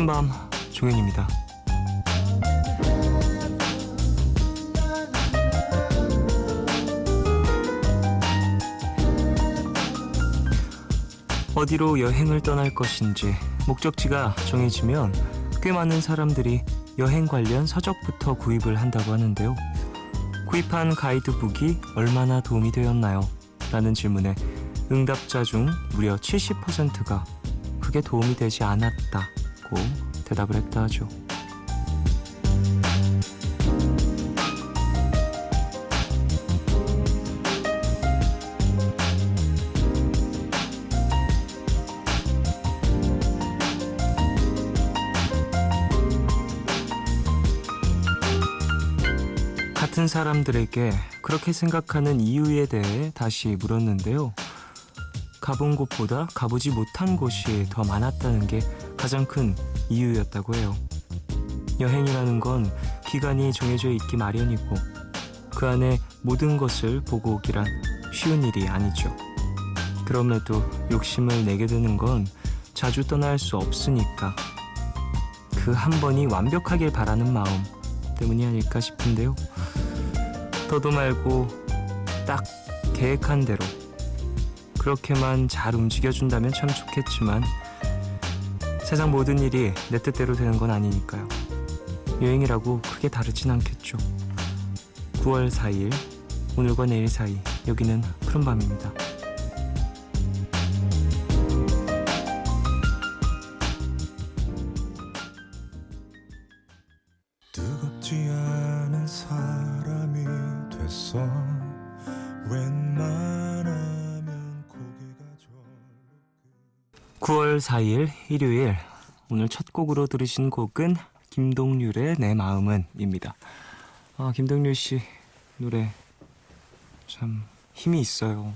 푸른밤 종현입니다. 어디로 여행을 떠날 것인지 목적지가 정해지면 꽤 많은 사람들이 여행 관련 서적부터 구입을 한다고 하는데요. 구입한 가이드북이 얼마나 도움이 되었나요? 라는 질문에 응답자 중 무려 70%가 크게 도움이 되지 않았다고 대답을 했다 하죠. 같은 사람들에게 그렇게 생각하는 이유에 대해 다시 물었는데요. 가본 곳보다 가보지 못한 곳이 더 많았다는 게 가장 큰 이유였다고 해요. 여행이라는 건 기간이 정해져 있기 마련이고 그 안에 모든 것을 보고 오기란 쉬운 일이 아니죠. 그럼에도 욕심을 내게 되는 건 자주 떠날 수 없으니까 그 한 번이 완벽하길 바라는 마음 때문이 아닐까 싶은데요. 더도 말고 딱 계획한 대로 그렇게만 잘 움직여준다면 참 좋겠지만 세상 모든 일이 내 뜻대로 되는 건 아니니까요. 여행이라고 크게 다르진 않겠죠. 9월 4일 오늘과 내일 사이 여기는 푸른밤입니다. 뜨겁지 않은 사람이 됐어. 웬만하면 고개가 절로 9월 4일 일요일 오늘 첫 곡으로 들으신 곡은 김동률의 내 마음은 입니다. 김동률 씨 노래 참 힘이 있어요.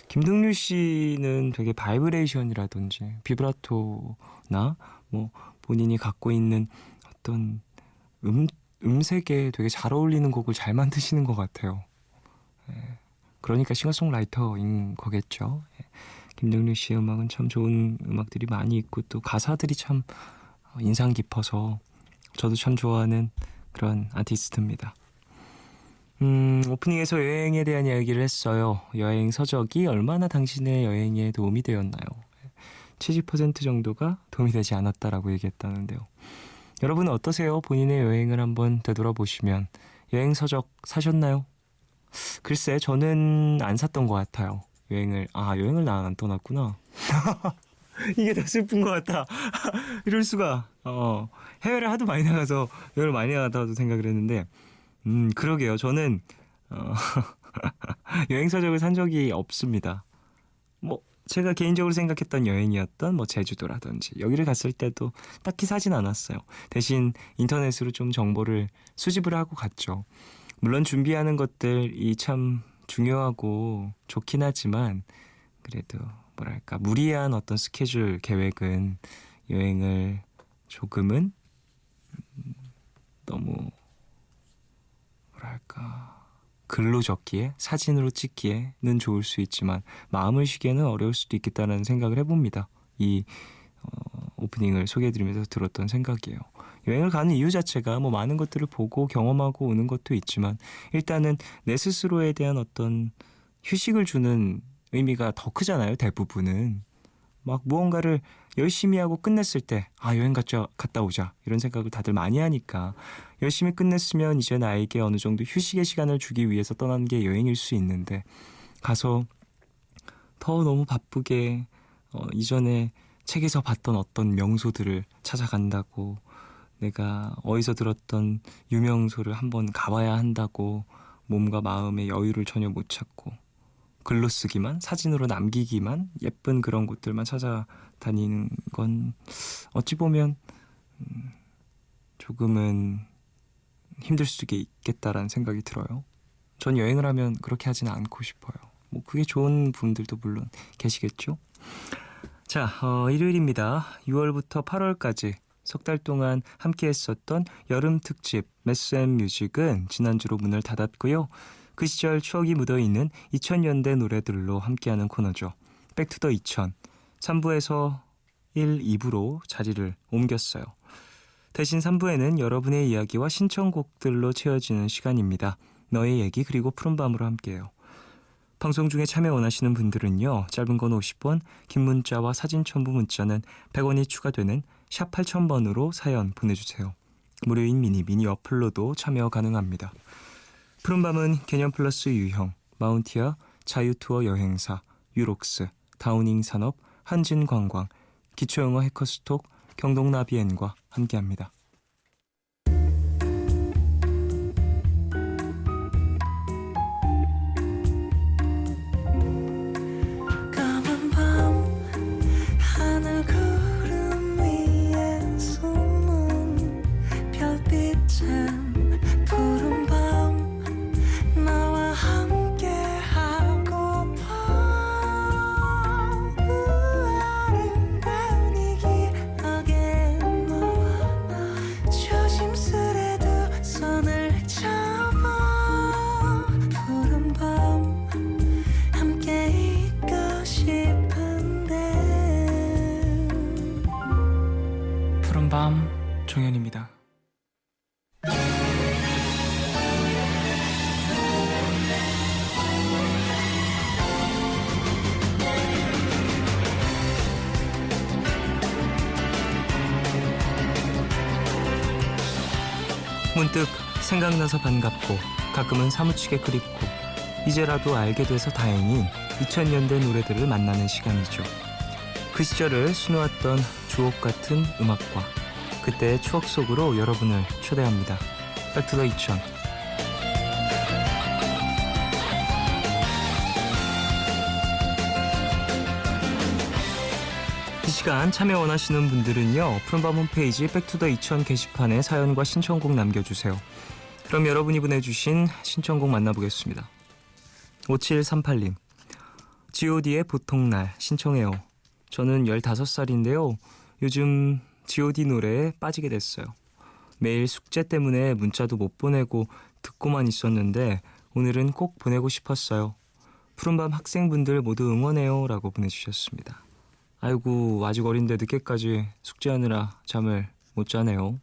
김동률 씨는 되게 바이브레이션이라든지 비브라토나 뭐 본인이 갖고 있는 어떤 음색에 되게 잘 어울리는 곡을 잘 만드시는 것 같아요. 그러니까 싱어송라이터인 거겠죠. 김동률 씨의 음악은 참 좋은 음악들이 많이 있고 또 가사들이 참 인상 깊어서 저도 참 좋아하는 그런 아티스트입니다. 오프닝에서 여행에 대한 이야기를 했어요. 여행 서적이 얼마나 당신의 여행에 도움이 되었나요? 70% 정도가 도움이 되지 않았다라고 얘기했다는데요. 여러분은 어떠세요? 본인의 여행을 한번 되돌아보시면 여행 서적 사셨나요? 글쎄 저는 안 샀던 것 같아요. 여행을 나 안 떠났구나. 이게 더 슬픈 것 같아. 이럴 수가. 해외를 하도 많이 나가서 여행을 많이 나갔다고 생각을 했는데 그러게요. 저는 여행 서적을 산 적이 없습니다. 뭐 제가 개인적으로 생각했던 여행이었던 뭐 제주도라든지 여기를 갔을 때도 딱히 사진 않았어요. 대신 인터넷으로 좀 정보를 수집을 하고 갔죠. 물론 준비하는 것들이 참 중요하고 좋긴 하지만 그래도 뭐랄까 무리한 어떤 스케줄 계획은 여행을 조금은 너무 뭐랄까 글로 적기에 사진으로 찍기에는 좋을 수 있지만 마음을 쉬기에는 어려울 수도 있겠다는 생각을 해봅니다. 이 오프닝을 소개해드리면서 들었던 생각이에요. 여행을 가는 이유 자체가 뭐 많은 것들을 보고 경험하고 오는 것도 있지만 일단은 내 스스로에 대한 어떤 휴식을 주는 의미가 더 크잖아요. 대부분은 막 무언가를 열심히 하고 끝냈을 때 여행 갔다 오자 이런 생각을 다들 많이 하니까 열심히 끝냈으면 이제 나에게 어느 정도 휴식의 시간을 주기 위해서 떠나는 게 여행일 수 있는데 가서 더 너무 바쁘게 이전에 책에서 봤던 어떤 명소들을 찾아간다고 내가 어디서 들었던 유명소를 한번 가봐야 한다고 몸과 마음의 여유를 전혀 못 찾고 글로 쓰기만 사진으로 남기기만 예쁜 그런 곳들만 찾아다니는 건 어찌 보면 조금은 힘들 수도 있겠다라는 생각이 들어요. 전 여행을 하면 그렇게 하지는 않고 싶어요. 뭐 그게 좋은 분들도 물론 계시겠죠. 자, 일요일입니다. 6월부터 8월까지 석 달 동안 함께 했었던 여름 특집 매스앤뮤직은 지난주로 문을 닫았고요. 그 시절 추억이 묻어있는 2000년대 노래들로 함께하는 코너죠. 백투더 2000. 3부에서 1, 2부로 자리를 옮겼어요. 대신 3부에는 여러분의 이야기와 신청곡들로 채워지는 시간입니다. 너의 얘기 그리고 푸른밤으로 함께해요. 방송 중에 참여 원하시는 분들은요. 짧은 건 50원, 긴 문자와 사진 첨부 문자는 100원이 추가되는 샵 8000번으로 사연 보내주세요. 무료인 미니 어플로도 참여 가능합니다. 푸른밤은 개념 플러스 유형, 마운티아, 자유투어 여행사, 유록스, 다우닝 산업, 한진관광, 기초영어 해커스톡, 경동나비엔과 함께합니다. 까만 밤 하늘 구름 위에 숨은 별빛은 푸른 밤 나와 함께 하고파 아름다운 이 기억에 너와 나 조심스레 두 손을 잡아 푸른 밤 함께 있고 싶은데 푸른밤 종현입니다. 문득 생각나서 반갑고 가끔은 사무치게 그립고 이제라도 알게 돼서 다행인 2000년대 노래들을 만나는 시간이죠. 그 시절을 수놓았던 주옥 같은 음악과 그때의 추억 속으로 여러분을 초대합니다. 백투더 2000. 이 시간 참여 원하시는 분들은요. 푸른밤 홈페이지 백투더 2000 게시판에 사연과 신청곡 남겨주세요. 그럼 여러분이 보내주신 신청곡 만나보겠습니다. 5738님 god의 보통날 신청해요. 저는 15살인데요. 요즘 god 노래에 빠지게 됐어요. 매일 숙제 때문에 문자도 못 보내고 듣고만 있었는데 오늘은 꼭 보내고 싶었어요. 푸른밤 학생분들 모두 응원해요 라고 보내주셨습니다. 아이고 아직 어린데 늦게까지 숙제하느라 잠을 못 자네요.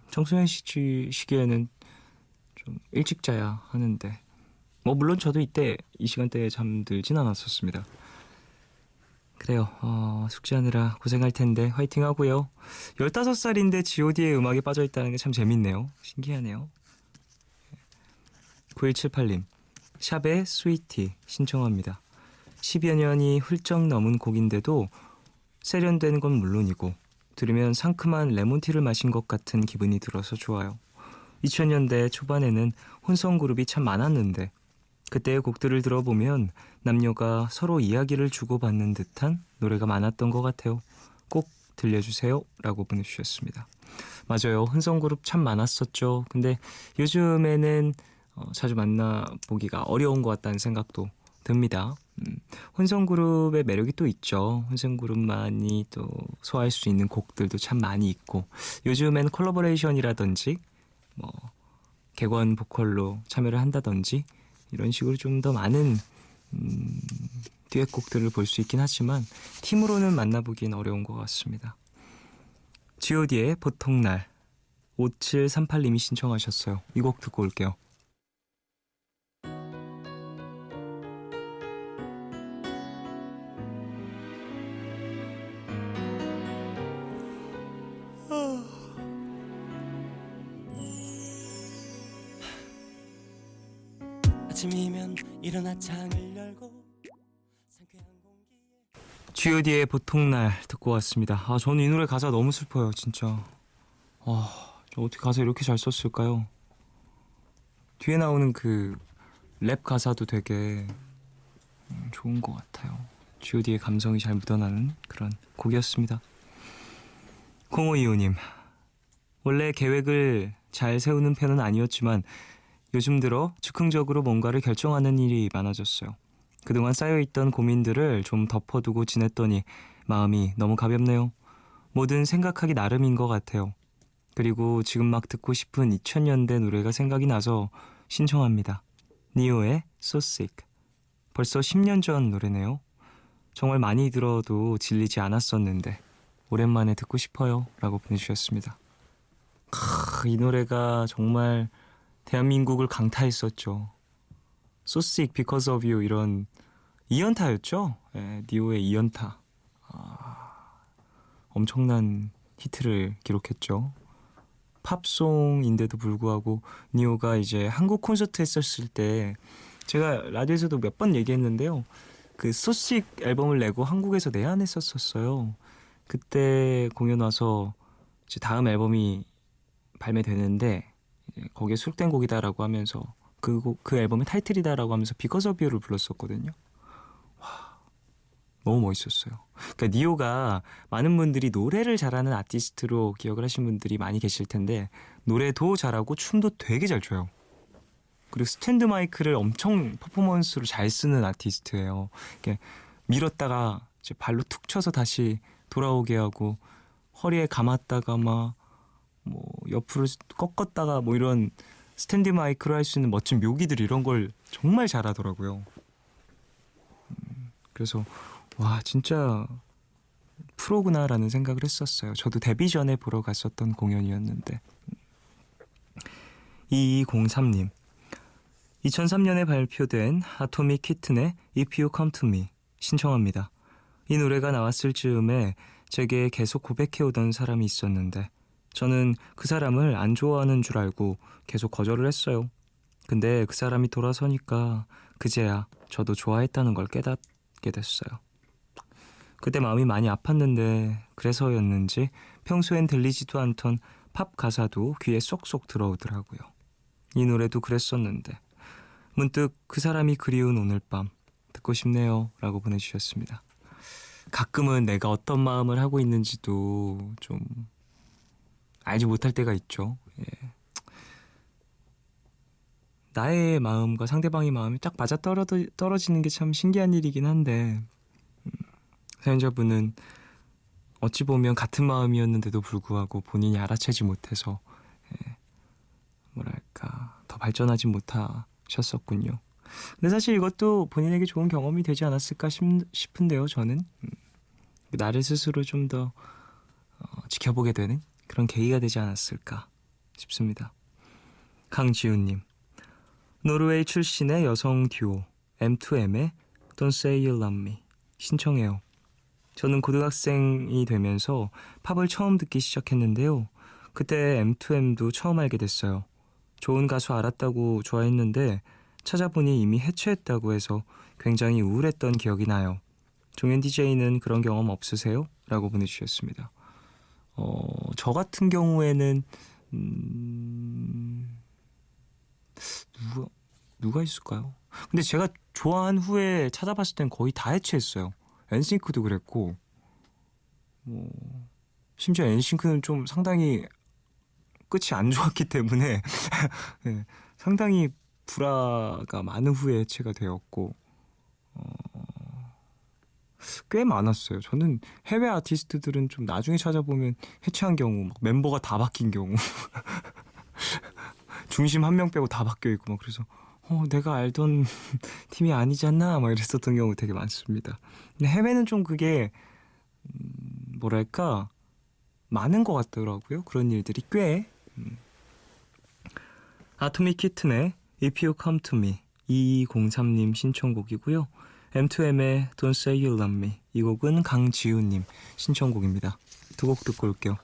청소년 시기에는 좀 일찍 자야 하는데 물론 저도 이때 이 시간대에 잠들진 않았었습니다. 그래요. 숙제하느라 고생할 텐데 화이팅 하고요. 15살인데 god의 음악에 빠져있다는 게 참 재밌네요. 신기하네요. 9178님 샵의 스위티 신청합니다. 10여 년이 훌쩍 넘은 곡인데도 세련된 건 물론이고 들으면 상큼한 레몬티를 마신 것 같은 기분이 들어서 좋아요. 2000년대 초반에는 혼성그룹이 참 많았는데 그때의 곡들을 들어보면 남녀가 서로 이야기를 주고받는 듯한 노래가 많았던 것 같아요. 꼭 들려주세요 라고 보내주셨습니다. 맞아요. 혼성그룹 참 많았었죠. 근데 요즘에는 자주 만나보기가 어려운 것 같다는 생각도 듭니다. 혼성그룹의 매력이 또 있죠. 혼성그룹만이 또 소화할 수 있는 곡들도 참 많이 있고 요즘엔 콜라보레이션이라든지 객원 보컬로 참여를 한다든지 이런 식으로 좀 더 많은 듀엣곡들을 볼 수 있긴 하지만 팀으로는 만나보기는 어려운 것 같습니다. god의 보통날 5738님이 신청하셨어요. 이 곡 듣고 올게요. 아침이면 일어나 창을 열고 상쾌한 공기에 god의 보통날 듣고 왔습니다. 저는 이 노래 가사 너무 슬퍼요. 진짜. 저 어떻게 가사 이렇게 잘 썼을까요? 뒤에 나오는 그 랩 가사도 되게 좋은 것 같아요. god의 감성이 잘 묻어나는 그런 곡이었습니다. 0525님 원래 계획을 잘 세우는 편은 아니었지만 요즘 들어 즉흥적으로 뭔가를 결정하는 일이 많아졌어요. 그동안 쌓여있던 고민들을 좀 덮어두고 지냈더니 마음이 너무 가볍네요. 뭐든 생각하기 나름인 것 같아요. 그리고 지금 막 듣고 싶은 2000년대 노래가 생각이 나서 신청합니다. 니오의 So Sick. 벌써 10년 전 노래네요. 정말 많이 들어도 질리지 않았었는데 오랜만에 듣고 싶어요 라고 보내주셨습니다. 이 노래가 정말 대한민국을 강타했었죠. So Sick Because of You 이런 2연타였죠. 예, 니오의 2연타. 엄청난 히트를 기록했죠. 팝송인데도 불구하고 니오가 이제 한국 콘서트 했었을 때 제가 라디오에서도 몇 번 얘기했는데요. 그 소식 앨범을 내고 한국에서 내한했었어요. 그때 공연 와서 이제 다음 앨범이 발매되는데 이제 거기에 수록된 곡이다라고 하면서 그 앨범의 타이틀이다라고 하면서 Because of You를 불렀었거든요. 와, 너무 멋있었어요. 그러니까 니오가 많은 분들이 노래를 잘하는 아티스트로 기억을 하신 분들이 많이 계실 텐데 노래도 잘하고 춤도 되게 잘 춰요. 그리고 스탠드 마이크를 엄청 퍼포먼스로 잘 쓰는 아티스트예요. 이렇게 밀었다가 이제 발로 툭 쳐서 다시 돌아오게 하고 허리에 감았다가 막 뭐 옆으로 꺾었다가 뭐 이런 스탠드 마이크로 할 수 있는 멋진 묘기들 이런 걸 정말 잘하더라고요. 그래서 와 진짜 프로구나라는 생각을 했었어요. 저도 데뷔 전에 보러 갔었던 공연이었는데. 2203님 2003년에 발표된 아토믹 키튼의 If You Come To Me 신청합니다. 이 노래가 나왔을 즈음에 제게 계속 고백해오던 사람이 있었는데 저는 그 사람을 안 좋아하는 줄 알고 계속 거절을 했어요. 근데 그 사람이 돌아서니까 그제야 저도 좋아했다는 걸 깨닫게 됐어요. 그때 마음이 많이 아팠는데 그래서였는지 평소엔 들리지도 않던 팝 가사도 귀에 쏙쏙 들어오더라고요. 이 노래도 그랬었는데 문득 그 사람이 그리운 오늘 밤 듣고 싶네요 라고 보내주셨습니다. 가끔은 내가 어떤 마음을 하고 있는지도 좀 알지 못할 때가 있죠. 예. 나의 마음과 상대방의 마음이 딱 맞아 떨어지는 게 참 신기한 일이긴 한데 사연자분은 어찌 보면 같은 마음이었는데도 불구하고 본인이 알아채지 못해서 뭐랄까 더 발전하지 못하셨었군요. 근데 사실 이것도 본인에게 좋은 경험이 되지 않았을까 싶은데요. 저는 나를 스스로 좀 더 지켜보게 되는 그런 계기가 되지 않았을까 싶습니다. 강지훈님 노르웨이 출신의 여성 듀오 M2M의 Don't Say You Love Me 신청해요. 저는 고등학생이 되면서 팝을 처음 듣기 시작했는데요. 그때 M2M도 처음 알게 됐어요. 좋은 가수 알았다고 좋아했는데 찾아보니 이미 해체했다고 해서 굉장히 우울했던 기억이 나요. 종현 DJ는 그런 경험 없으세요? 라고 보내주셨습니다. 저 같은 경우에는 누가 있을까요? 근데 제가 좋아한 후에 찾아봤을 땐 거의 다 해체했어요. 엔싱크도 그랬고 심지어 엔싱크는 좀 상당히 끝이 안 좋았기 때문에 네, 상당히 불화가 많은 후에 해체가 되었고 꽤 많았어요. 저는 해외 아티스트들은 좀 나중에 찾아보면 해체한 경우 막 멤버가 다 바뀐 경우 중심 한 명 빼고 다 바뀌어있고 막 그래서 내가 알던 팀이 아니잖아 막 이랬었던 경우 되게 많습니다. 근데 해외는 좀 그게 뭐랄까 많은 것 같더라고요. 그런 일들이 꽤. 아토믹 키튼의 If You Come To Me 2203님 신청곡이고요. M2M의 Don't Say You Love Me 이 곡은 강지훈님 신청곡입니다. 두 곡 듣고 올게요.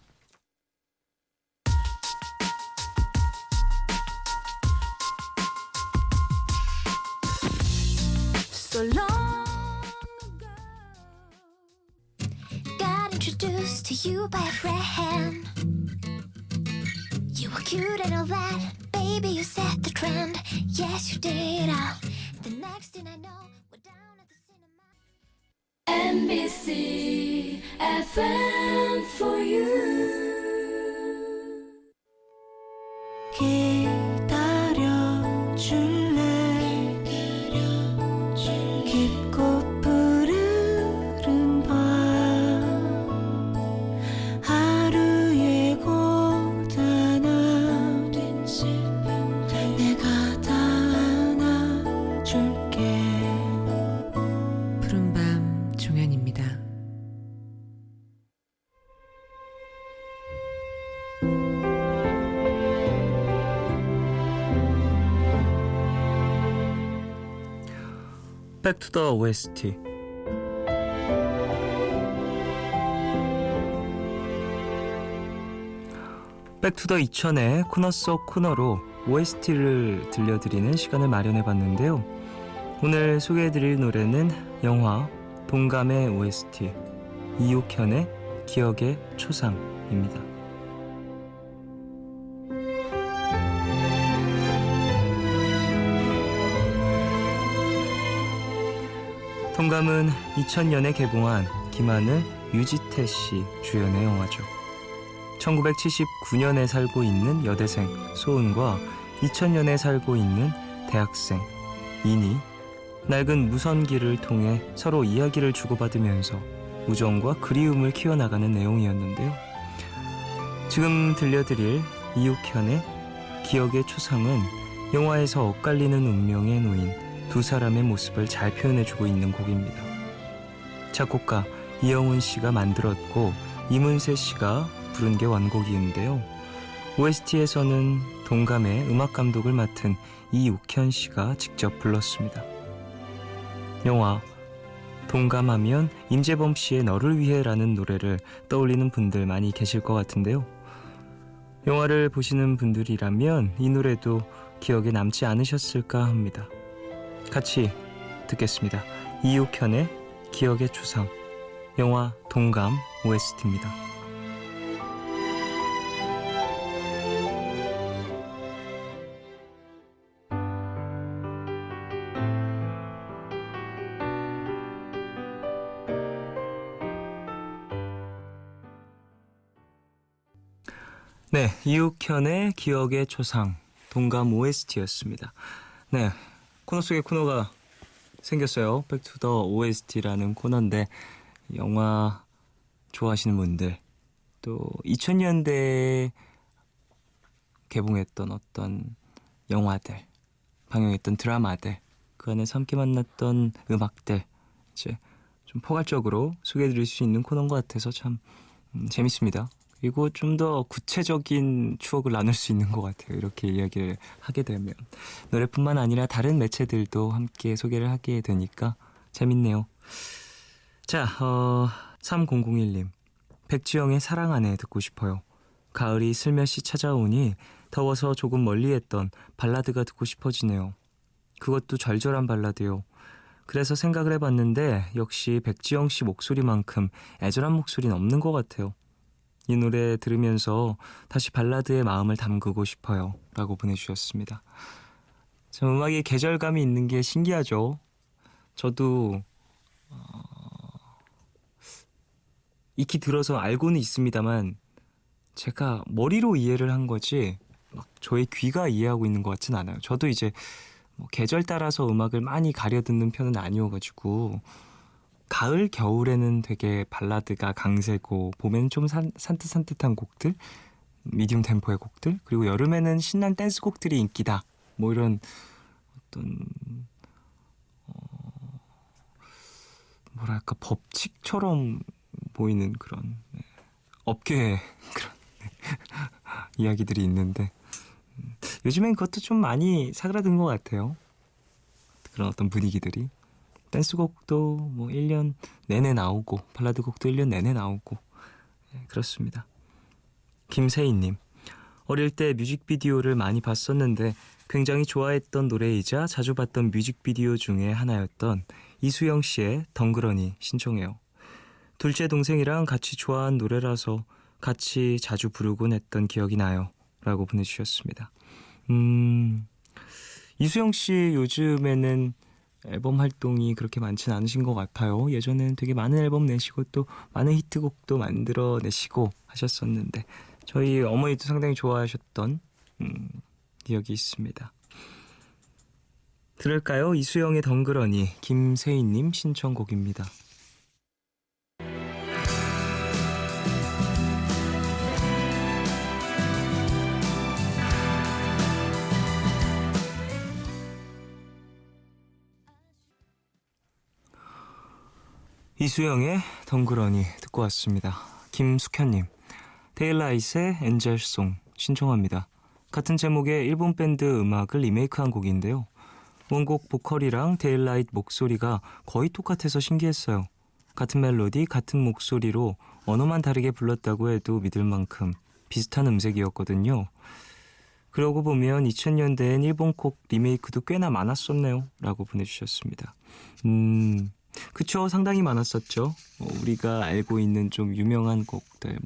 So long ago, got introduced to you by a friend. You were cute and all that, baby, you set the trend. Yes, you did. The next thing I know, we're down at the cinema. MBC FM for you. 기다려줄래 깊고 푸르른 밤 하루의 고단함 내가 다 안아줄게 푸른밤 종현의 백투더 OST. 백투더 2000의 코너 속 코너로 OST를 들려드리는 시간을 마련해봤는데요. 오늘 소개해드릴 노래는 영화 동감의 OST 이옥현의 기억의 초상입니다. 동감은 2000년에 개봉한 김하늘, 유지태 씨 주연의 영화죠. 1979년에 살고 있는 여대생 소은과 2000년에 살고 있는 대학생 인이 낡은 무선기를 통해 서로 이야기를 주고받으면서 우정과 그리움을 키워나가는 내용이었는데요. 지금 들려드릴 이옥현의 기억의 초상은 영화에서 엇갈리는 운명에 놓인 두 사람의 모습을 잘 표현해주고 있는 곡입니다. 작곡가 이영훈 씨가 만들었고 이문세 씨가 부른 게 원곡이었는데요. OST에서는 동감의 음악 감독을 맡은 이욱현 씨가 직접 불렀습니다. 영화 동감하면 임재범 씨의 너를 위해라는 노래를 떠올리는 분들 많이 계실 것 같은데요. 영화를 보시는 분들이라면 이 노래도 기억에 남지 않으셨을까 합니다. 같이 듣겠습니다. 이욱현의 기억의 초상, 영화 동감 OST입니다. 네, 이욱현의 기억의 초상, 동감 OST였습니다. 네, 코너 속에 코너가 생겼어요. 백투더 OST라는 코너인데 영화 좋아하시는 분들, 또 2000년대에 개봉했던 어떤 영화들, 방영했던 드라마들, 그 안에서 함께 만났던 음악들, 이제 좀 포괄적으로 소개해드릴 수 있는 코너인 것 같아서 참 재밌습니다. 그리고 좀 더 구체적인 추억을 나눌 수 있는 것 같아요. 이렇게 이야기를 하게 되면 노래뿐만 아니라 다른 매체들도 함께 소개를 하게 되니까 재밌네요. 자, 3001님 백지영의 사랑 안에 듣고 싶어요. 가을이 슬며시 찾아오니 더워서 조금 멀리했던 발라드가 듣고 싶어지네요. 그것도 절절한 발라드요. 그래서 생각을 해봤는데 역시 백지영 씨 목소리만큼 애절한 목소리는 없는 것 같아요. 이 노래 들으면서 다시 발라드의 마음을 담그고 싶어요 라고 보내주셨습니다. 참 음악에 계절감이 있는 게 신기하죠. 저도 익히 들어서 알고는 있습니다만 제가 머리로 이해를 한 거지 막 저의 귀가 이해하고 있는 것 같진 않아요. 저도 이제 뭐 계절 따라서 음악을 많이 가려 듣는 편은 아니어가지고 가을, 겨울에는 되게 발라드가 강세고 봄에는 좀 산뜻산뜻한 곡들, 미디움 템포의 곡들, 그리고 여름에는 신난 댄스 곡들이 인기다. 뭐 이런 어떤 뭐랄까 법칙처럼 보이는 그런 업계의 그런 이야기들이 있는데 요즘엔 그것도 좀 많이 사그라든 것 같아요. 그런 어떤 분위기들이. 댄스곡도 뭐 1년 내내 나오고 발라드 곡도 1년 내내 나오고 그렇습니다. 김세희님 어릴 때 뮤직비디오를 많이 봤었는데 굉장히 좋아했던 노래이자 자주 봤던 뮤직비디오 중에 하나였던 이수영 씨의 덩그러니 신청해요. 둘째 동생이랑 같이 좋아한 노래라서 같이 자주 부르곤 했던 기억이 나요 라고 보내주셨습니다. 이수영 씨 요즘에는 앨범 활동이 그렇게 많지는 않으신 것 같아요. 예전에는 되게 많은 앨범 내시고 또 많은 히트곡도 만들어내시고 하셨었는데 저희 어머니도 상당히 좋아하셨던 기억이 있습니다. 들을까요? 이수영의 덩그러니, 김세희님 신청곡입니다. 이수영의 덩그러니 듣고 왔습니다. 김숙현님 데일라이트의 엔젤송 신청합니다. 같은 제목의 일본 밴드 음악을 리메이크한 곡인데요. 원곡 보컬이랑 데일라이트 목소리가 거의 똑같아서 신기했어요. 같은 멜로디, 같은 목소리로 언어만 다르게 불렀다고 해도 믿을 만큼 비슷한 음색이었거든요. 그러고 보면 2000년대엔 일본곡 리메이크도 꽤나 많았었네요. 라고 보내주셨습니다. 그쵸, 상당히 많았었죠. 우리가 알고 있는 좀 유명한 곡들,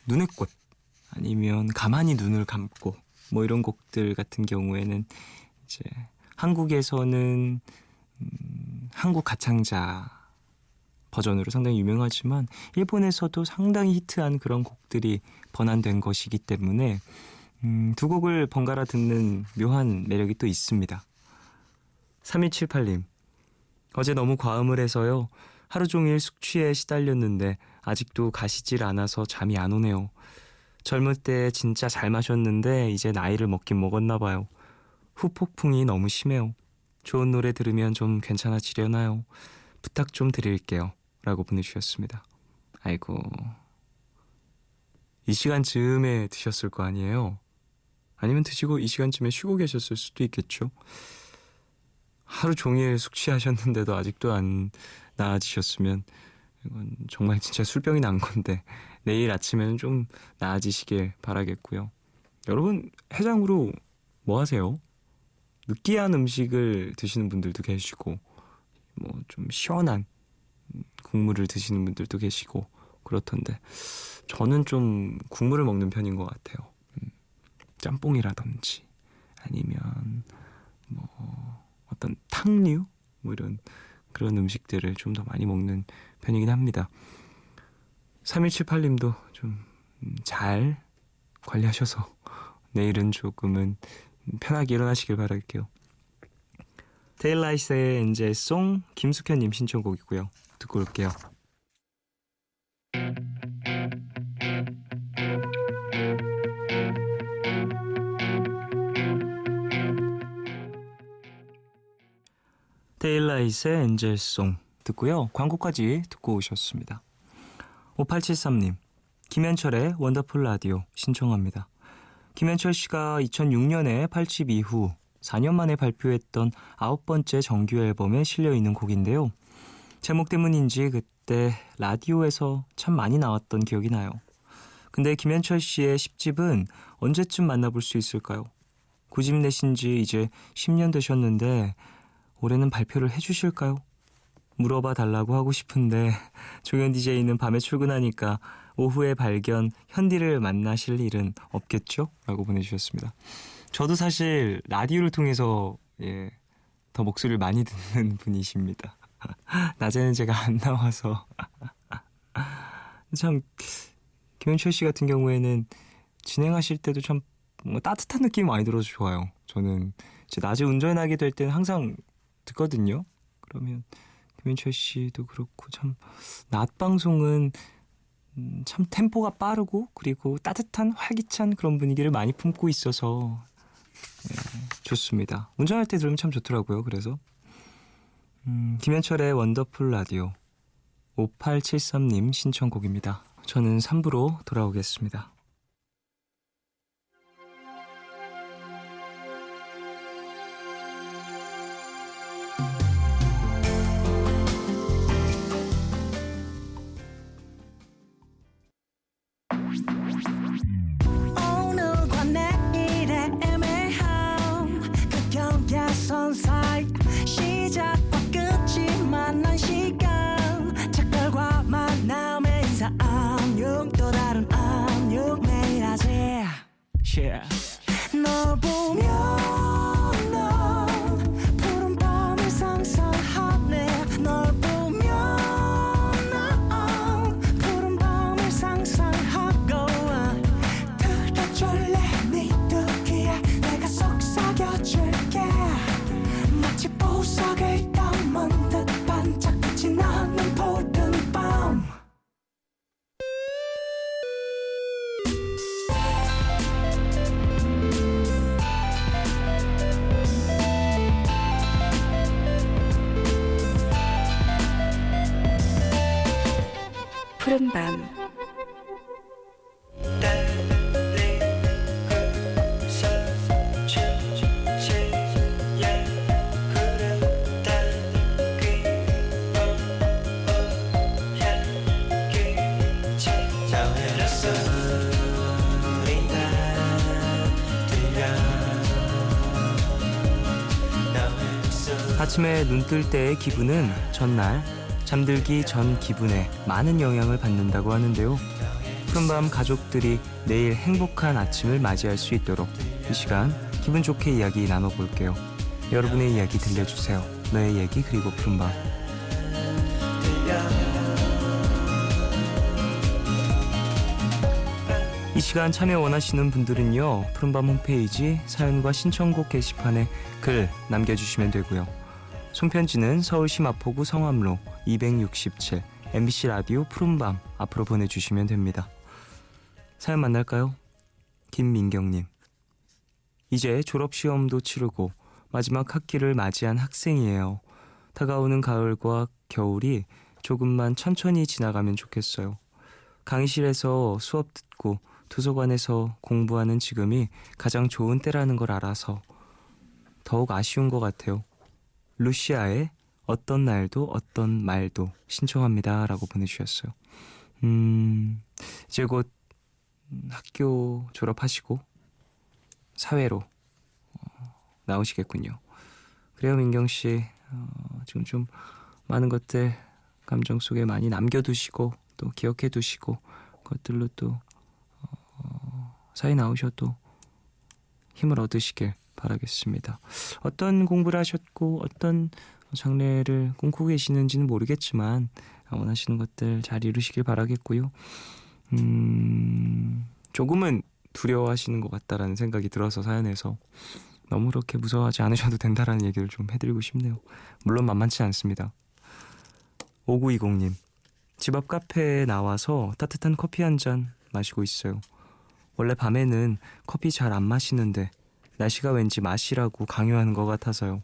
눈의 꽃, 아니면 가만히 눈을 감고, 이런 곡들 같은 경우에는 이제 한국에서는 한국 가창자 버전으로 상당히 유명하지만 일본에서도 상당히 히트한 그런 곡들이 번안된 것이기 때문에 두 곡을 번갈아 듣는 묘한 매력이 또 있습니다. 3178님, 어제 너무 과음을 해서요. 하루 종일 숙취에 시달렸는데 아직도 가시질 않아서 잠이 안 오네요. 젊을 때 진짜 잘 마셨는데 이제 나이를 먹긴 먹었나 봐요. 후폭풍이 너무 심해요. 좋은 노래 들으면 좀 괜찮아지려나요? 부탁 좀 드릴게요. 라고 보내주셨습니다. 아이고, 이 시간쯤에 드셨을 거 아니에요? 아니면 드시고 이 시간쯤에 쉬고 계셨을 수도 있겠죠. 하루 종일 숙취하셨는데도 아직도 안 나아지셨으면 이건 정말 진짜 술병이 난 건데 내일 아침에는 좀 나아지시길 바라겠고요. 여러분, 해장으로 뭐 하세요? 느끼한 음식을 드시는 분들도 계시고 좀 시원한 국물을 드시는 분들도 계시고 그렇던데 저는 좀 국물을 먹는 편인 것 같아요. 짬뽕이라든지 아니면 어떤 탕류 이런 그런 음식들을 좀 더 많이 먹는 편이긴 합니다. 3178님도 좀 잘 관리하셔서 내일은 조금은 편하게 일어나시길 바랄게요. 데일라이트의 엔젤송, 김숙현님 신청곡이고요. 듣고 올게요. 데일라이트의 엔젤송 듣고요. 광고까지 듣고 오셨습니다. 5873님, 김현철의 원더풀 라디오 신청합니다. 김현철 씨가 2006년에 8집 이후 4년 만에 발표했던 9번째 정규 앨범에 실려있는 곡인데요. 제목 때문인지 그때 라디오에서 참 많이 나왔던 기억이 나요. 근데 김현철 씨의 10집은 언제쯤 만나볼 수 있을까요? 9집 내신 지 이제 10년 되셨는데 올해는 발표를 해주실까요? 물어봐 달라고 하고 싶은데 종현 DJ는 밤에 출근하니까 오후에 발견 현디를 만나실 일은 없겠죠? 라고 보내주셨습니다. 저도 사실 라디오를 통해서 더 목소리를 많이 듣는 분이십니다. 낮에는 제가 안 나와서 참 김현철 씨 같은 경우에는 진행하실 때도 참 뭔가 따뜻한 느낌이 많이 들어서 좋아요. 저는 이제 낮에 운전하게 될 때는 항상 듣거든요. 그러면 김현철 씨도 그렇고 참 낮 방송은 참 템포가 빠르고 그리고 따뜻한 활기찬 그런 분위기를 많이 품고 있어서 좋습니다. 운전할 때 들으면 참 좋더라고요. 그래서 김현철의 원더풀 라디오 5873님 신청곡입니다. 저는 3부로 돌아오겠습니다. 오늘과 내일의 애매함 그 경계선 사이 시작과 끝이 만난 시간 작별과 만남의 인사 안녕 또 다른 안녕 매일 하지 널 보면 넌 푸른 밤을 상상하네 널 보면 넌 푸른 밤을 상상하고 들어줄래 네 두기에 내가 속삭여줄게 마치 보석을 담은 듯 반짝빛이 나는 푸른 밤 푸른밤 아침에 눈 뜰 때의 기분은 전날 잠들기 전 기분에 많은 영향을 받는다고 하는데요. 푸른밤 가족들이 내일 행복한 아침을 맞이할 수 있도록 이 시간 기분 좋게 이야기 나눠볼게요. 여러분의 이야기 들려주세요. 너의 얘기 그리고 푸른밤. 이 시간 참여 원하시는 분들은요. 푸른밤 홈페이지 사연과 신청곡 게시판에 글 남겨주시면 되고요. 손편지는 서울시 마포구 성암로 267 MBC 라디오 푸른밤 앞으로 보내주시면 됩니다. 사연 만날까요? 김민경님. 이제 졸업시험도 치르고 마지막 학기를 맞이한 학생이에요. 다가오는 가을과 겨울이 조금만 천천히 지나가면 좋겠어요. 강의실에서 수업 듣고 도서관에서 공부하는 지금이 가장 좋은 때라는 걸 알아서 더욱 아쉬운 것 같아요. 루시아의 어떤 날도 어떤 말도 신청합니다 라고 보내주셨어요. 이제 곧 학교 졸업하시고 사회로 나오시겠군요. 그래요, 민경씨. 지금 좀 많은 것들 감정 속에 많이 남겨두시고 또 기억해두시고 그것들로 또 사회 나오셔도 힘을 얻으시길 바라겠습니다. 어떤 공부를 하셨고 어떤 장래를 꿈꾸고 계시는지는 모르겠지만 원하시는 것들 잘 이루시길 바라겠고요. 조금은 두려워하시는 것 같다라는 생각이 들어서 사연에서 너무 그렇게 무서워하지 않으셔도 된다라는 얘기를 좀 해드리고 싶네요. 물론 만만치 않습니다. 5920님. 집 앞 카페에 나와서 따뜻한 커피 한 잔 마시고 있어요. 원래 밤에는 커피 잘 안 마시는데 날씨가 왠지 마시라고 강요하는 것 같아서요.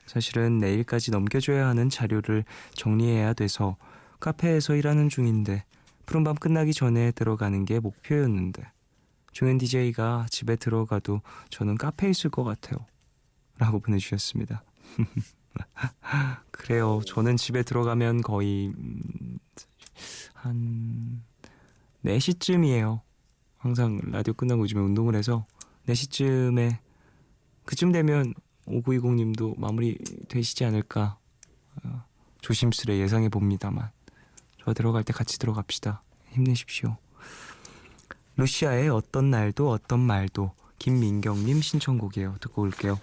사실은 내일까지 넘겨줘야 하는 자료를 정리해야 돼서 카페에서 일하는 중인데 푸른밤 끝나기 전에 들어가는 게 목표였는데 종현 DJ가 집에 들어가도 저는 카페에 있을 것 같아요. 라고 보내주셨습니다. 그래요. 저는 집에 들어가면 거의 한 4시쯤이에요. 항상 라디오 끝나고 요즘에 운동을 해서 4시쯤에 그쯤 되면 5920님도 마무리 되시지 않을까 조심스레 예상해 봅니다만 저 들어갈 때 같이 들어갑시다. 힘내십시오. 루시아의 어떤 날도 어떤 말도 김민경님 신청곡이에요. 듣고 올게요.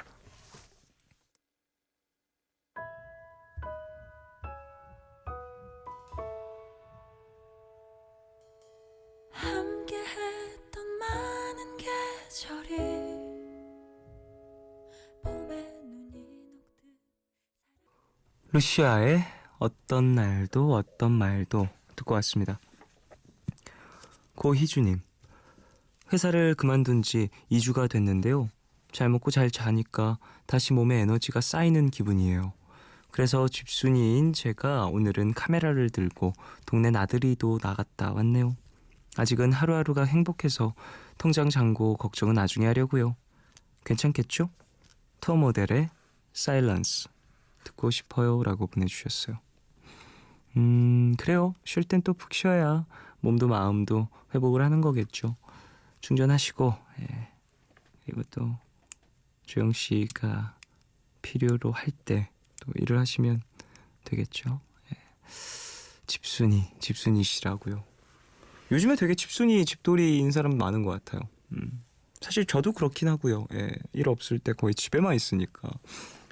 함께했던 많은 계절이 봄에 눈이 녹듯 루시아의 어떤 날도 어떤 말도 듣고 왔습니다. 고희주님. 회사를 그만둔 지 2주가 됐는데요. 잘 먹고 잘 자니까 다시 몸에 에너지가 쌓이는 기분이에요. 그래서 집순이인 제가 오늘은 카메라를 들고 동네 나들이도 나갔다 왔네요. 아직은 하루하루가 행복해서 통장 잔고 걱정은 나중에 하려고요. 괜찮겠죠? 투어 모델의 사일런스 듣고 싶어요 라고 보내주셨어요. 그래요. 쉴 땐 또 푹 쉬어야 몸도 마음도 회복을 하는 거겠죠. 충전하시고 그리고 또 조영씨가 필요로 할 때 또 일을 하시면 되겠죠. 집순이시라고요. 요즘에 되게 집순이 집돌이인 사람 많은 것 같아요. 사실 저도 그렇긴 하고요. 일 없을 때 거의 집에만 있으니까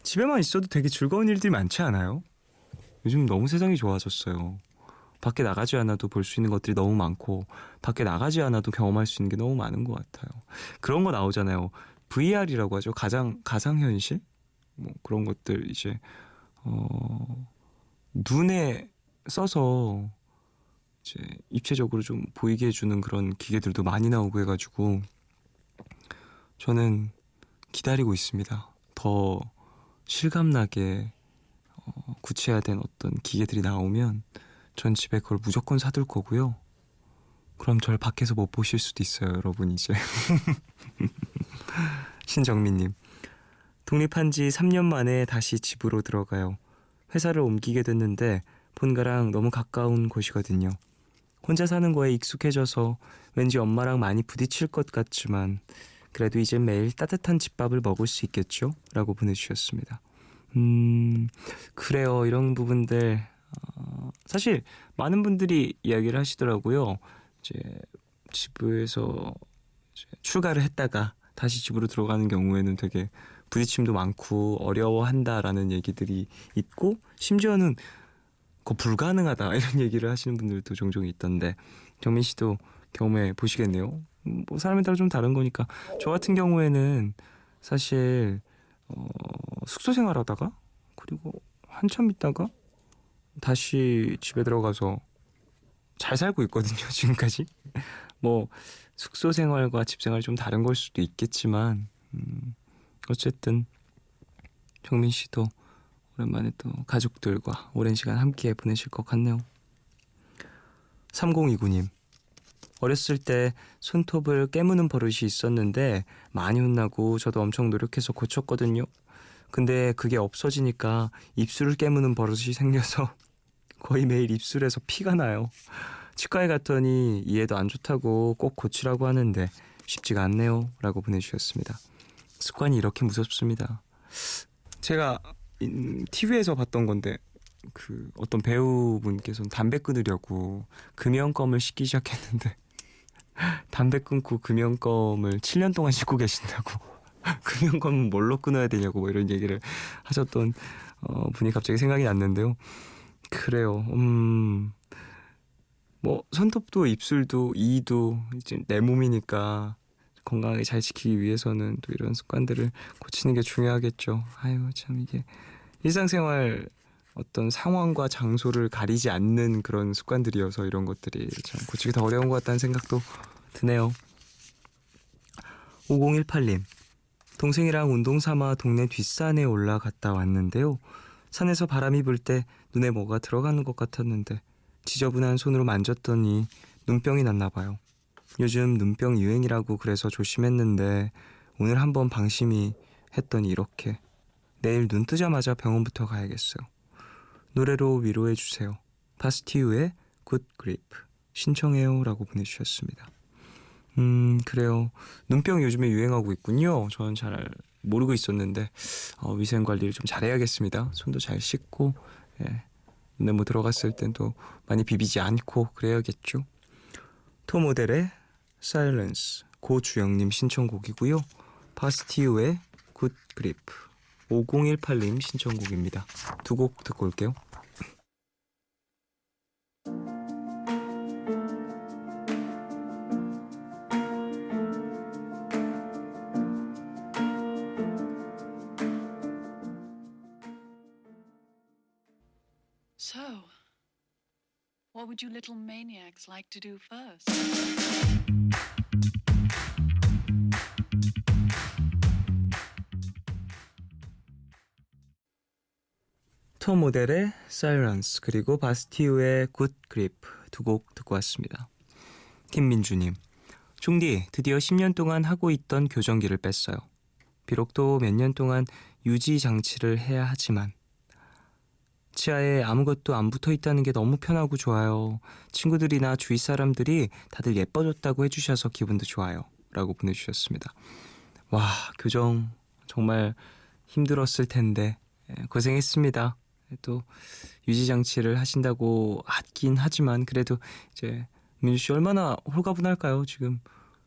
집에만 있어도 되게 즐거운 일들이 많지 않아요? 요즘 너무 세상이 좋아졌어요. 밖에 나가지 않아도 볼 수 있는 것들이 너무 많고 밖에 나가지 않아도 경험할 수 있는 게 너무 많은 것 같아요. 그런 거 나오잖아요. VR이라고 하죠. 가상현실? 뭐 그런 것들 이제 눈에 써서 이제 입체적으로 좀 보이게 해주는 그런 기계들도 많이 나오고 해가지고 저는 기다리고 있습니다. 더 실감나게 구체화된 어떤 기계들이 나오면 전 집에 그걸 무조건 사둘 거고요. 그럼 절 밖에서 못 보실 수도 있어요, 여러분 이제. 신정민님. 독립한 지 3년 만에 다시 집으로 들어가요. 회사를 옮기게 됐는데 본가랑 너무 가까운 곳이거든요. 혼자 사는 거에 익숙해져서 왠지 엄마랑 많이 부딪힐 것 같지만 그래도 이제 매일 따뜻한 집밥을 먹을 수 있겠죠? 라고 보내주셨습니다. 그래요. 이런 부분들 사실 많은 분들이 이야기를 하시더라고요. 이제 집에서 이제 출가를 했다가 다시 집으로 들어가는 경우에는 되게 부딪힘도 많고 어려워한다라는 얘기들이 있고 심지어는 그거 불가능하다 이런 얘기를 하시는 분들도 종종 있던데 정민 씨도 경험해 보시겠네요. 뭐 사람에 따라 좀 다른 거니까 저 같은 경우에는 사실 숙소 생활하다가 그리고 한참 있다가 다시 집에 들어가서 잘 살고 있거든요. 지금까지. 뭐 숙소 생활과 집 생활이 좀 다른 걸 수도 있겠지만 어쨌든 정민 씨도 오랜만에 또 가족들과 오랜 시간 함께 보내실 것 같네요. 3029님 어렸을 때 손톱을 깨무는 버릇이 있었는데 많이 혼나고 저도 엄청 노력해서 고쳤거든요. 근데 그게 없어지니까 입술을 깨무는 버릇이 생겨서 거의 매일 입술에서 피가 나요. 치과에 갔더니 이에도 안 좋다고 꼭 고치라고 하는데 쉽지가 않네요. 라고 보내주셨습니다. 습관이 이렇게 무섭습니다. 제가 TV에서 봤던 건데 그 어떤 배우분께서는 담배 끊으려고 금연껌을 씻기 시작했는데 담배 끊고 금연껌을 7년 동안 씻고 계신다고 금연껌은 뭘로 끊어야 되냐고 뭐 이런 얘기를 하셨던 분이 갑자기 생각이 났는데요. 그래요. 뭐 손톱도 입술도 이도 이제 내 몸이니까 건강하게 잘 지키기 위해서는 또 이런 습관들을 고치는 게 중요하겠죠. 아유 참 이게 일상생활 어떤 상황과 장소를 가리지 않는 그런 습관들이어서 이런 것들이 참 고치기 더 어려운 것 같다는 생각도 드네요. 5018님 동생이랑 운동 삼아 동네 뒷산에 올라갔다 왔는데요. 산에서 바람이 불 때 눈에 뭐가 들어가는 것 같았는데 지저분한 손으로 만졌더니 눈병이 났나 봐요. 요즘 눈병 유행이라고 그래서 조심했는데 오늘 한번 방심히 했더니 이렇게 내일 눈 뜨자마자 병원부터 가야겠어요. 노래로 위로해 주세요. 바스티유의 굿 그리프 신청해요 라고 보내주셨습니다. 그래요. 눈병 요즘에 유행하고 있군요. 저는 잘 모르고 있었는데 위생관리를 좀 잘해야겠습니다. 손도 잘 씻고 눈에 뭐 들어갔을 땐 또 많이 비비지 않고 그래야겠죠. 토모델의 사일런스 고주영님 신청곡이고요. 바스티유의 굿 그리프 5018님 신청곡입니다. 두 곡 듣고 올게요. So, what would you little maniacs like to do first? 토 모델의 사일런스 그리고 바스티유의 굿 그리프 두 곡 듣고 왔습니다. 김민주님 종디 드디어 10년 동안 하고 있던 교정기를 뺐어요. 비록 또 몇 년 동안 유지 장치를 해야 하지만 치아에 아무것도 안 붙어 있다는 게 너무 편하고 좋아요. 친구들이나 주위 사람들이 다들 예뻐졌다고 해주셔서 기분도 좋아요. 라고 보내주셨습니다. 와, 교정 정말 힘들었을 텐데 고생했습니다. 또 유지 장치를 하신다고 하긴 하지만 그래도 이제 민주 씨 얼마나 홀가분할까요? 지금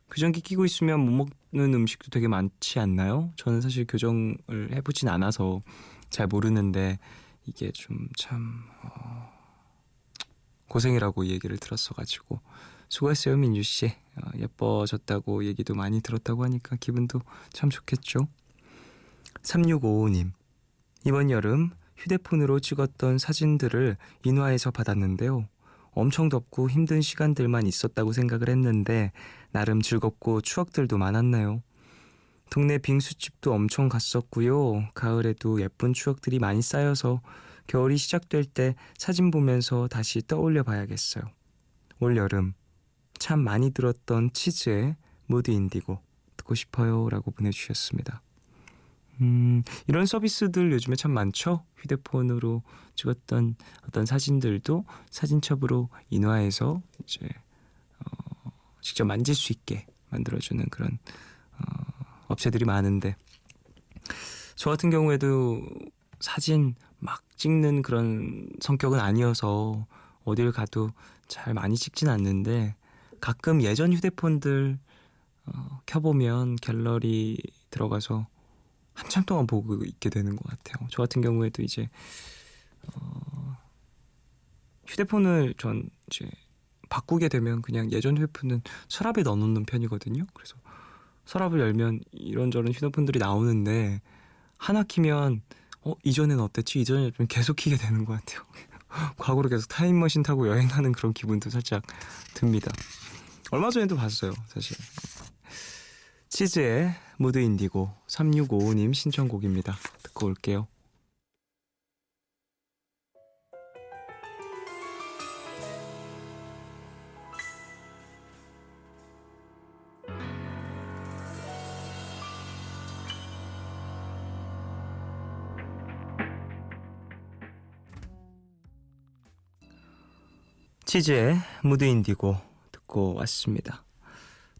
교정기 끼고 있으면 못 먹는 음식도 되게 많지 않나요? 저는 사실 교정을 해보진 않아서 잘 모르는데 이게 좀 참 고생이라고 얘기를 들었어가지고 수고했어요 민주씨. 예뻐졌다고 얘기도 많이 들었다고 하니까 기분도 참 좋겠죠. 3655님 이번 여름 휴대폰으로 찍었던 사진들을 인화해서 받았는데요. 엄청 덥고 힘든 시간들만 있었다고 생각을 했는데 나름 즐겁고 추억들도 많았네요. 동네 빙수집도 엄청 갔었고요. 가을에도 예쁜 추억들이 많이 쌓여서 겨울이 시작될 때 사진 보면서 다시 떠올려 봐야겠어요. 올 여름 참 많이 들었던 치즈의 무드 인디고 듣고 싶어요 라고 보내주셨습니다. 이런 서비스들 요즘에 참 많죠. 휴대폰으로 찍었던 어떤 사진들도 사진첩으로 인화해서 이제 직접 만질 수 있게 만들어주는 그런 업체들이 많은데 저 같은 경우에도 사진 막 찍는 그런 성격은 아니어서 어딜 가도 잘 많이 찍진 않는데 가끔 예전 휴대폰들 켜보면 갤러리 들어가서 한참 동안 보고 있게 되는 것 같아요. 저 같은 경우에도 이제 휴대폰을 전 이제 바꾸게 되면 그냥 예전 휴대폰은 서랍에 넣어놓는 편이거든요. 그래서 서랍을 열면 이런저런 휴대폰들이 나오는데 하나 키면 이전엔 어땠지? 이전에 좀 계속 키게 되는 것 같아요. 과거로 계속 타임머신 타고 여행하는 그런 기분도 살짝 듭니다. 얼마 전에도 봤어요, 사실. 치즈의 무드 인디고 3655님 신청곡입니다. 듣고 올게요. 치즈의 무드 인디고 듣고 왔습니다.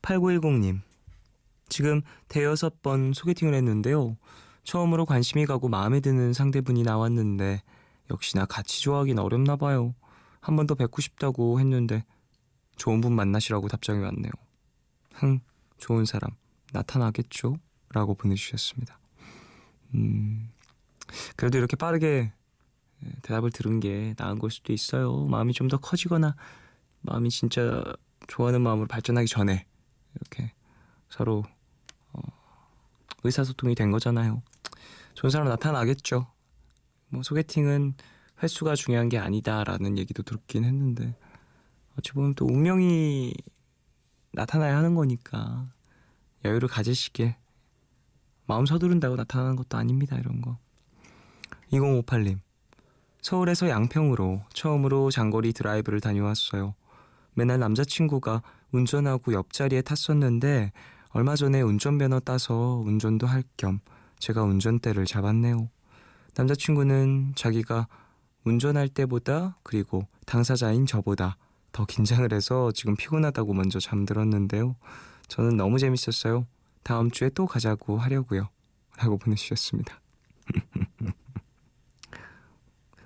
8910님, 지금 대여섯 번 소개팅을 했는데요. 처음으로 관심이 가고 마음에 드는 상대분이 나왔는데 역시나 같이 좋아하긴 어렵나 봐요. 한 번 더 뵙고 싶다고 했는데 좋은 분 만나시라고 답장이 왔네요. 좋은 사람 나타나겠죠? 라고 보내주셨습니다. 그래도 이렇게 빠르게 대답을 들은 게 나은 걸 수도 있어요. 마음이 좀 더 커지거나 마음이 진짜 좋아하는 마음으로 발전하기 전에 이렇게 서로 의사소통이 된 거잖아요. 좋은 사람 나타나겠죠. 뭐 소개팅은 횟수가 중요한 게 아니다라는 얘기도 듣긴 했는데 어찌 보면 또 운명이 나타나야 하는 거니까 여유를 가지시길. 마음 서두른다고 나타나는 것도 아닙니다, 이런 거. 2058님, 서울에서 양평으로 처음으로 장거리 드라이브를 다녀왔어요. 맨날 남자친구가 운전하고 옆자리에 탔었는데 얼마 전에 운전면허 따서 운전도 할 겸 제가 운전대를 잡았네요. 남자친구는 자기가 운전할 때보다 그리고 당사자인 저보다 더 긴장을 해서 지금 피곤하다고 먼저 잠들었는데요. 저는 너무 재밌었어요. 다음 주에 또 가자고 하려고요. 라고 보내주셨습니다.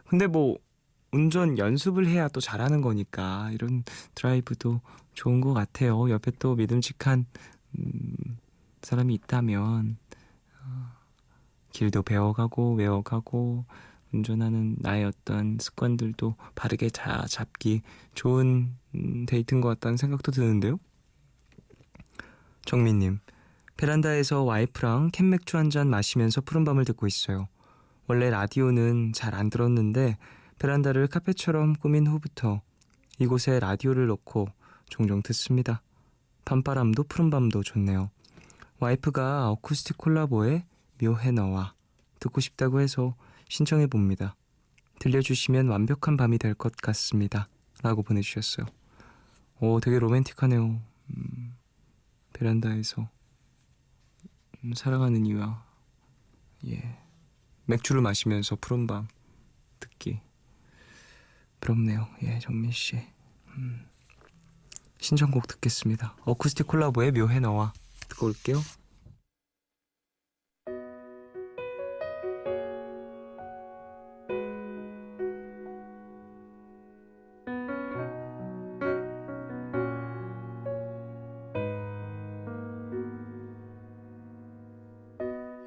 근데 뭐 운전 연습을 해야 또 잘하는 거니까 이런 드라이브도 좋은 것 같아요. 옆에 또 믿음직한 사람이 있다면 길도 배워가고 외워가고 운전하는 나의 어떤 습관들도 바르게 잡기 좋은 데이트인 것 같다는 생각도 드는데요. 정민님, 베란다에서 와이프랑 캔맥주 한잔 마시면서 푸른밤을 듣고 있어요. 원래 라디오는 잘 안 들었는데 베란다를 카페처럼 꾸민 후부터 이곳에 라디오를 놓고 종종 듣습니다. 밤바람도 푸른밤도 좋네요. 와이프가 어쿠스틱 콜라보의 묘해 너와 듣고 싶다고 해서 신청해봅니다. 들려주시면 완벽한 밤이 될 것 같습니다. 라고 보내주셨어요. 오, 되게 로맨틱하네요. 베란다에서 사랑하는 이와 맥주를 마시면서 푸른밤 듣기 부럽네요. 정민씨 신청곡 듣겠습니다. 어쿠스틱 콜라보의 묘해 너와 듣고 올게요.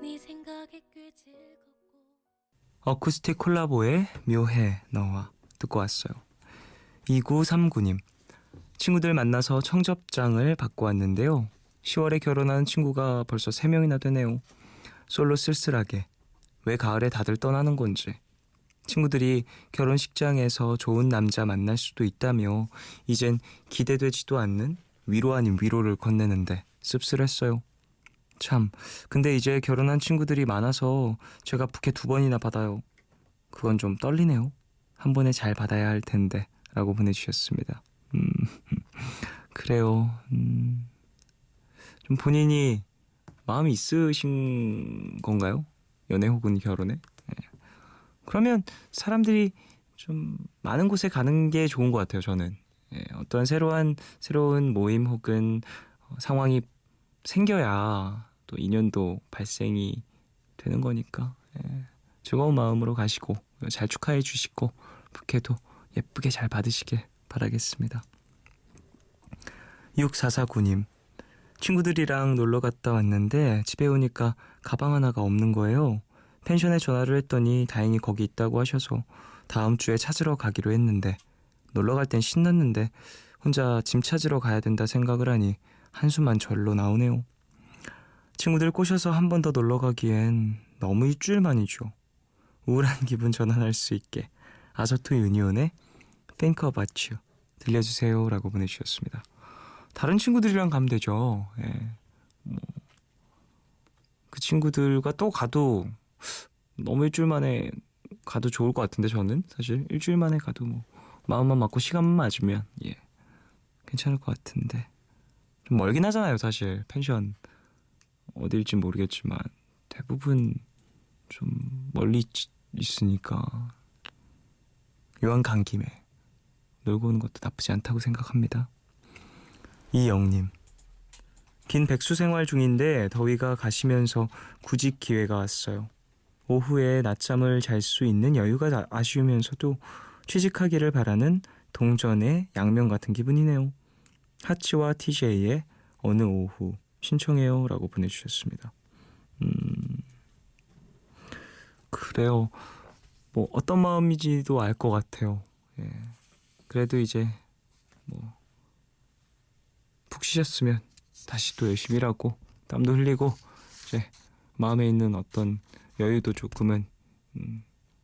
네 생각에 꽤 즐겁고 어쿠스틱 콜라보의 묘해 너와 듣고 왔어요. 2939님, 친구들 만나서 청첩장을 받고 왔는데요. 10월에 결혼한 친구가 벌써 3명이나 되네요. 솔로 쓸쓸하게 왜 가을에 다들 떠나는 건지. 친구들이 결혼식장에서 좋은 남자 만날 수도 있다며 이젠 기대되지도 않는 위로 아닌 위로를 건네는데 씁쓸했어요. 참, 근데 이제 결혼한 친구들이 많아서 제가 부케 2번이나 받아요. 그건 좀 떨리네요. 한 번에 잘 받아야 할 텐데 라고 보내주셨습니다. 그래요. 좀 본인이 마음이 있으신 건가요? 연애 혹은 결혼에? 그러면 사람들이 좀 많은 곳에 가는 게 좋은 것 같아요, 저는. 어떠한 새로운 모임 혹은 상황이 생겨야 또 인연도 발생이 되는 거니까 즐거운 마음으로 가시고 잘 축하해 주시고 부케도 예쁘게 잘 받으시길 바라겠습니다. 6449님, 친구들이랑 놀러 갔다 왔는데 집에 오니까 가방 하나가 없는 거예요. 펜션에 전화를 했더니 다행히 거기 있다고 하셔서 다음 주에 찾으러 가기로 했는데 놀러 갈 땐 신났는데 혼자 짐 찾으러 가야 된다 생각을 하니 한숨만 절로 나오네요. 친구들 꼬셔서 한 번 더 놀러 가기엔 너무 일주일 만이죠. 우울한 기분 전환할 수 있게 아서토 유니온의 Think About You 들려주세요 라고 보내주셨습니다. 다른 친구들이랑 가면 되죠. 예. 그 친구들과 또 가도 너무 일주일 만에 가도 좋을 것 같은데 저는 사실 일주일 만에 가도 뭐 마음만 맞고 시간만 맞으면 예 괜찮을 것 같은데 좀 멀긴 하잖아요. 사실 펜션 어딜지 모르겠지만 대부분 좀 멀리 있으니까 요한 간 김에 놀고 오는 것도 나쁘지 않다고 생각합니다. 이영님, 긴 백수 생활 중인데 더위가 가시면서 구직 기회가 왔어요. 오후에 낮잠을 잘 수 있는 여유가 아쉬우면서도 취직하기를 바라는 동전의 양면 같은 기분이네요. 하치와 TJ의 어느 오후 신청해요 라고 보내주셨습니다. 그래요. 뭐 어떤 마음인지도 알 것 같아요. 예. 그래도 이제 뭐 푹 쉬셨으면 다시 또 열심히 일하고 땀도 흘리고 이제 마음에 있는 어떤 여유도 조금은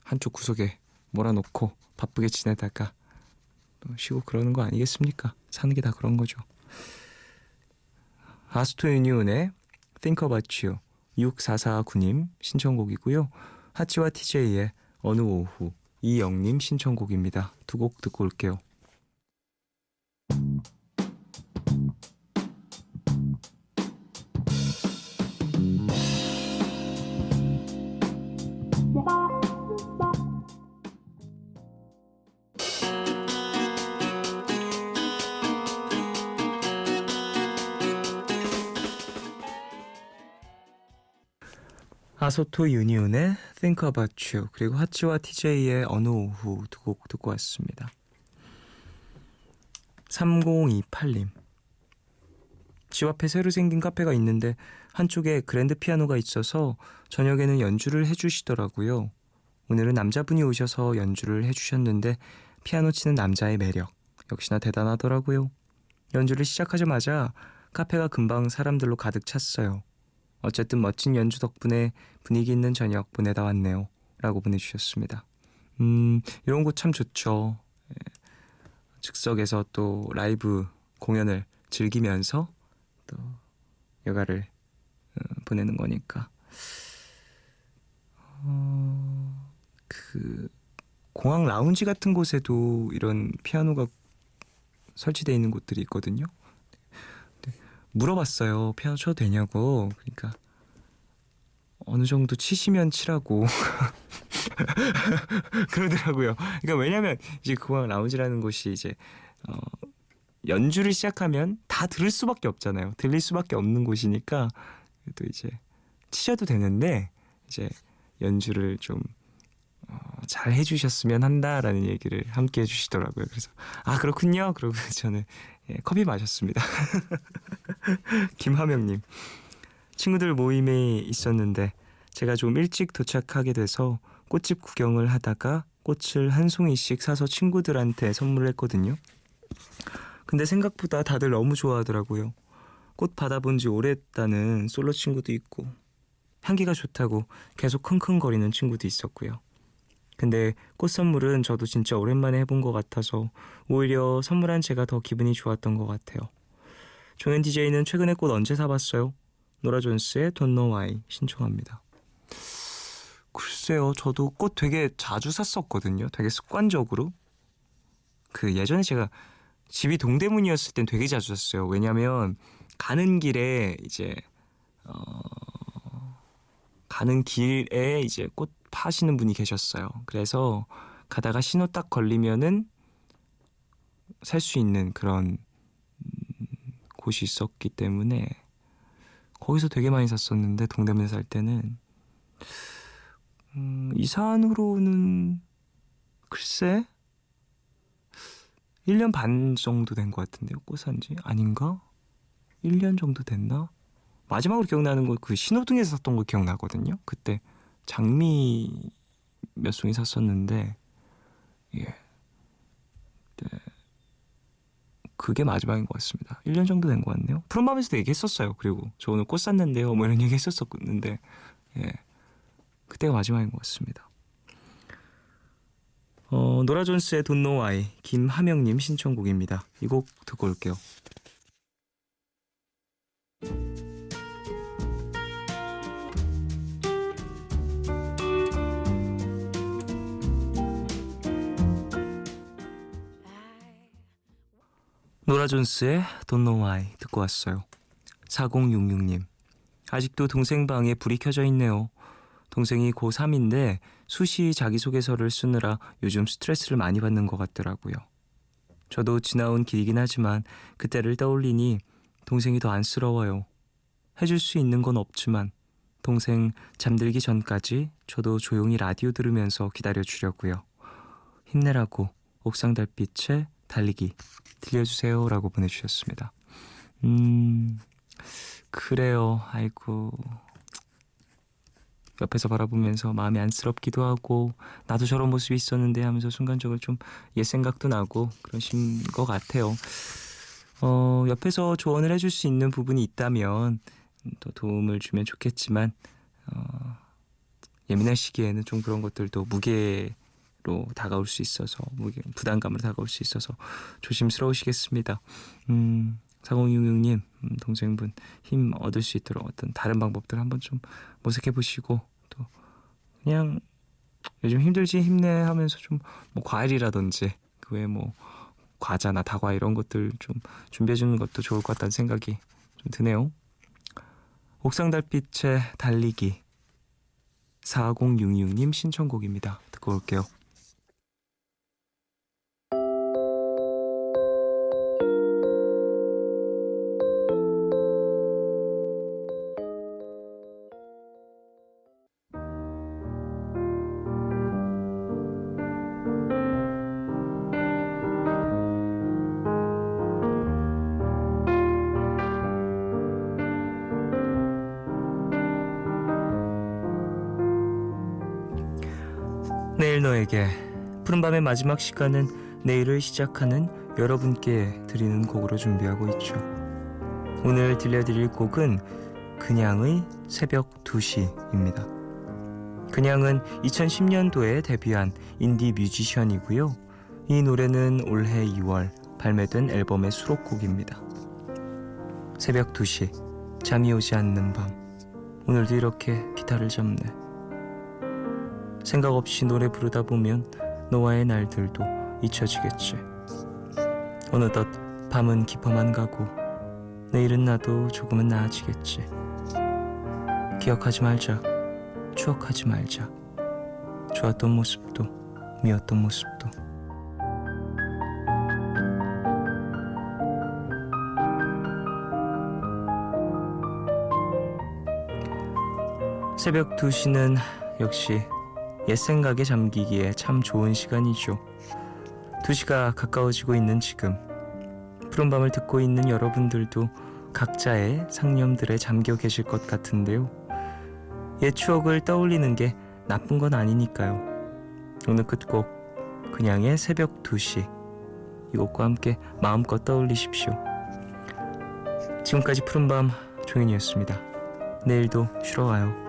한쪽 구석에 몰아놓고 바쁘게 지내다가 또 쉬고 그러는 거 아니겠습니까? 사는 게 다 그런 거죠. 아스토 유니온의 Think About You 6449님 신청곡이고요. 하치와 TJ의 어느 오후 이영님 신청곡입니다. 두 곡 듣고 올게요. 아소토 유니온의 Think About You 그리고 하치와 TJ의 어느 오후 두 곡 듣고 왔습니다. 3028님, 집 앞에 새로 생긴 카페가 있는데 한쪽에 그랜드 피아노가 있어서 저녁에는 연주를 해주시더라고요. 오늘은 남자분이 오셔서 연주를 해주셨는데 피아노 치는 남자의 매력 역시나 대단하더라고요. 연주를 시작하자마자 카페가 금방 사람들로 가득 찼어요. 어쨌든 멋진 연주 덕분에 분위기 있는 저녁 보내다 왔네요 라고 보내주셨습니다. 이런 곳 참 좋죠. 즉석에서 또 라이브 공연을 즐기면서 또 여가를 보내는 거니까 그 공항 라운지 같은 곳에도 이런 피아노가 설치되어 있는 곳들이 있거든요. 물어봤어요. 피아노 쳐도 되냐고. 그러니까 어느 정도 치시면 치라고 그러더라고요. 그러니까 왜냐면 이제 공항 라운지라는 곳이 이제 연주를 시작하면 다 들을 수밖에 없잖아요. 들릴 수밖에 없는 곳이니까 또 이제 치셔도 되는데 이제 연주를 좀 잘 해주셨으면 한다라는 얘기를 함께 해주시더라고요. 그래서 아 그렇군요. 그러고 저는 커피 마셨습니다. 김하명님, 친구들 모임에 있었는데 제가 좀 일찍 도착하게 돼서 꽃집 구경을 하다가 꽃을 한 송이씩 사서 친구들한테 선물했거든요. 근데 생각보다 다들 너무 좋아하더라고요. 꽃 받아본 지 오래됐다는 솔로 친구도 있고 향기가 좋다고 계속 킁킁거리는 친구도 있었고요. 근데 꽃 선물은 저도 진짜 오랜만에 해본 것 같아서 오히려 선물한 제가 더 기분이 좋았던 것 같아요. 종현 DJ는 최근에 꽃 언제 사봤어요? 노라 존스의 Don't Know Why 신청합니다. 글쎄요, 저도 꽃 되게 자주 샀었거든요. 되게 습관적으로. 그 예전에 제가 집이 동대문이었을 땐 되게 자주 샀어요. 왜냐면 가는 길에 이제 가는 길에 이제 꽃 파시는 분이 계셨어요. 그래서 가다가 신호 딱 걸리면은 살 수 있는 그런 곳이 있었기 때문에 거기서 되게 많이 샀었는데 동대문에 살 때는 이사한 후로는 글쎄 1년 반 정도 된 것 같은데요. 꽃 산지 아닌가? 1년 정도 됐나? 마지막으로 기억나는 건 그 신호등에서 샀던 거 기억나거든요. 그때 장미 몇 송이 샀었는데 예, 네. 그게 마지막인 것 같습니다. 1년 정도 된 것 같네요. 푸른밤에서도 얘기했었어요. 그리고 저 오늘 꽃 샀는데요. 뭐 이런 얘기 했었었는데 예, 그때가 마지막인 것 같습니다. 노라 존스의 Don't Know Why 김하명님 신청곡입니다. 이 곡 듣고 올게요. 노라 존스의 Don't Know Why 듣고 왔어요. 4066님 아직도 동생 방에 불이 켜져 있네요. 동생이 고3인데 수시 자기소개서를 쓰느라 요즘 스트레스를 많이 받는 것 같더라고요. 저도 지나온 길이긴 하지만 그때를 떠올리니 동생이 더 안쓰러워요. 해줄 수 있는 건 없지만 동생 잠들기 전까지 저도 조용히 라디오 들으면서 기다려주려고요. 힘내라고 옥상 달빛에 달리기 들려주세요 라고 보내주셨습니다. 그래요. 아이고 옆에서 바라보면서 마음이 안쓰럽기도 하고 나도 저런 모습이 있었는데 하면서 순간적으로 좀 옛 생각도 나고 그러신 것 같아요. 옆에서 조언을 해줄 수 있는 부분이 있다면 또 도움을 주면 좋겠지만 예민한 시기에는 좀 그런 것들도 무게로 다가올 수 있어서 부담감으로 다가올 수 있어서 조심스러우시겠습니다. 4066님 동생분 힘 얻을 수 있도록 어떤 다른 방법들 한번 좀 모색해 보시고 또 그냥 요즘 힘들지 힘내 하면서 좀 뭐 과일이라든지 그 외에 뭐 과자나 다과 이런 것들 좀 준비해 주는 것도 좋을 것 같다는 생각이 좀 드네요. 옥상 달빛의 달리기 4066님 신청곡입니다. 듣고 올게요. 내일 너에게 푸른밤의 마지막 시간은 내일을 시작하는 여러분께 드리는 곡으로 준비하고 있죠. 오늘 들려드릴 곡은 그냥의 새벽 2시입니다. 그냥은 2010년도에 데뷔한 인디 뮤지션이고요. 이 노래는 올해 2월 발매된 앨범의 수록곡입니다. 새벽 2시 잠이 오지 않는 밤 오늘도 이렇게 기타를 잡네. 생각 없이 노래 부르다 보면 너와의 날들도 잊혀지겠지. 어느덧 밤은 깊어만 가고 내일은 나도 조금은 나아지겠지. 기억하지 말자. 추억하지 말자. 좋았던 모습도 미웠던 모습도. 새벽 2시는 역시 옛 생각에 잠기기에 참 좋은 시간이죠. 2시가 가까워지고 있는 지금 푸른밤을 듣고 있는 여러분들도 각자의 상념들에 잠겨 계실 것 같은데요. 옛 추억을 떠올리는 게 나쁜 건 아니니까요. 오늘 끝곡 그냥의 새벽 2시 이 곡과 함께 마음껏 떠올리십시오. 지금까지 푸른밤 종현이었습니다. 내일도 쉬러 와요.